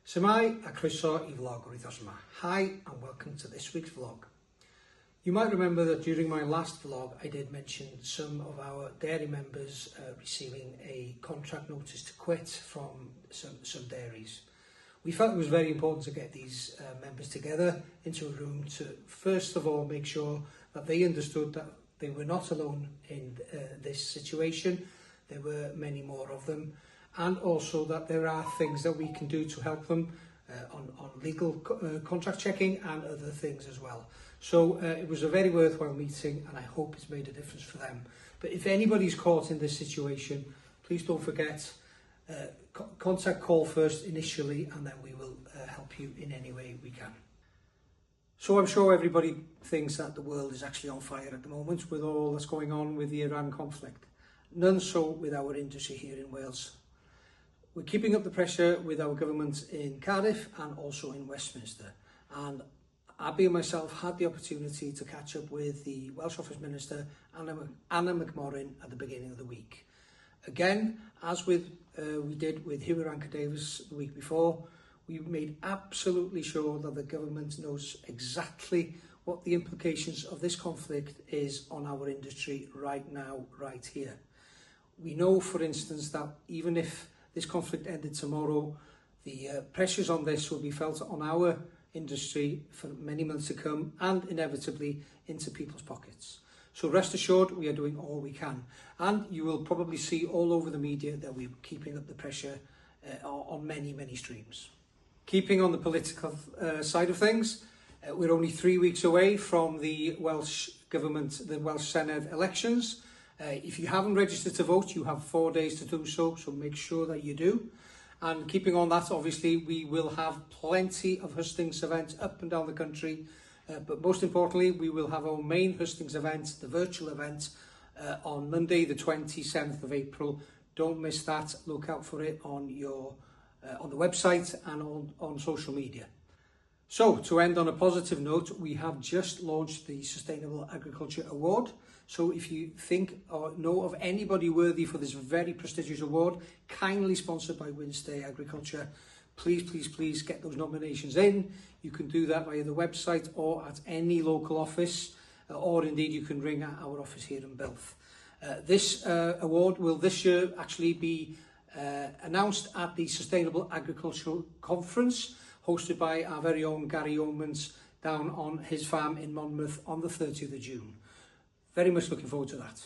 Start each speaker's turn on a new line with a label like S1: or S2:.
S1: Shwmae a croeso I vlog o'r wythnos yma. Hi and welcome to this week's vlog. You might remember that during my last vlog I did mention some of our dairy members receiving a contract notice to quit from some dairies. We felt it was very important to get these members together into a room to first of all make sure that they understood that they were not alone in this situation. There were many more of them, and also that there are things that we can do to help them on legal contract checking and other things as well. So it was a very worthwhile meeting and I hope it's made a difference for them. But if anybody's caught in this situation, please don't forget, contact call first initially and then we will help you in any way we can. So I'm sure everybody thinks that the world is actually on fire at the moment with all that's going on with the Iran conflict. None so with our industry here in Wales. We're keeping up the pressure with our government in Cardiff and also in Westminster. And Abby and myself had the opportunity to catch up with the Welsh Office Minister, Anna McMorrin, at the beginning of the week. Again, as we did with Hugh Davis the week before, we made absolutely sure that the government knows exactly what the implications of this conflict is on our industry right now, right here. We know, for instance, that even if this conflict ended tomorrow, the pressures on this will be felt on our industry for many months to come and inevitably into people's pockets. So rest assured, we are doing all we can. And you will probably see all over the media that we're keeping up the pressure on many, many streams. Keeping on the political side of things, we're only 3 weeks away from the Welsh Government, the Welsh Senedd elections. If you haven't registered to vote, you have 4 days to do so, so make sure that you do. And keeping on that, obviously, we will have plenty of hustings events up and down the country. But most importantly, we will have our main hustings event, the virtual event, on Monday, the 27th of April. Don't miss that. Look out for it on the website and on social media. So, to end on a positive note, we have just launched the Sustainable Agriculture Award. So if you think or know of anybody worthy for this very prestigious award, kindly sponsored by Wednesday Agriculture, please get those nominations in. You can do that via the website or at any local office, or indeed you can ring our office here in Belf. This award will this year actually be announced at the Sustainable Agricultural Conference, hosted by our very own Gary Omans down on his farm in Monmouth on the 30th of June. Very much looking forward to that.